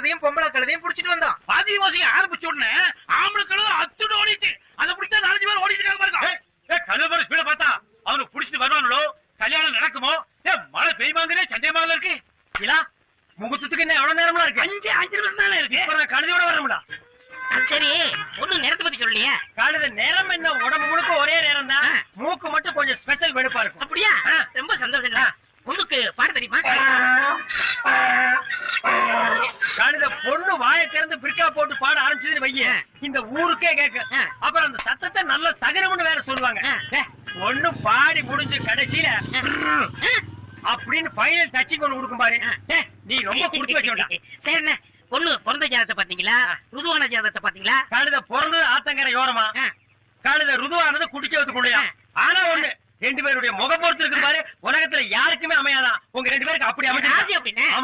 கழுதையும் பொம்பளை கழுதையும் புடிச்சிட்டு வந்தோம். பாதி வாசிக்க ஆரம்பிச்ச உடனே ஆம்பளை கழுதை அத்துட்டு ஓடிட்டு அதை பிடிச்சா 4 பேர் ஓடிட்டு இருக்காங்க பாருங்க. கழுதை ஸ்பீட பார்த்தா அவனுக்கு புடிச்சிட்டு வருவாங்களோ, கல்யாணம் நடக்குமோ? மழை பெய்யுமாங்கன்னே சந்தேகமாக இருக்கு. இல்லா முகூர்த்தத்துக்கு என்ன எவ்வளவு நேரம்லாம் இருக்கு? 5 நிமிஷம் தானே இருக்கு. கழுதையோட வரமுடா. சரி, ஒண்ணு நேரத்தை பத்தி சொல்லியே. கழுதை நேரம் என்ன, உடம்பு முழுக்க ஒரே நேரம் தான். மூக்கு மட்டும் கொஞ்சம் ஸ்பெஷல் வெளுப்பா இருக்கும். அப்படியா? ரொம்ப சந்தோஷம். பொண்ணுக்கு பாட தெரியுமா? கழுதை பொண்ணு வாயை திறந்து பிரிக்கா போட்டு பாட ஆரம்பிச்சதுன்னு வைய, இந்த ஊருக்கே கேட்க. அப்புறம் அந்த சத்தத்தை நல்ல சகனம்னு வேற சொல்லுவாங்க. ஒண்ணு பாடி முடிஞ்சு கடைசியில அப்படின்னு ஃபைனல் டச்சிங் ஒண்ணு கொடுக்கும் பாரு. நீ ரொம்ப குடுத்து வச்சோடா. சரிண்ணே, பொண்ணு பிறந்த ஜாதகத்தை பாத்தீங்களா? ருதுவான ஜாதகத்தை பாத்தீங்களா? கழுதை பிறந்தது ஆத்தங்கரை யோரமா, கழுதை ருதுவானது குடிச்சவத்துக்குள்ளயா. ஆனா ஒண்ணு, 2 பேருடைய முக பொறுத்து இருக்கு பாரு. உலகத்துல யாருக்குமே அமையாதான். உங்க 2 பேருக்கு அப்படி அமைஞ்சு அப்படின்னு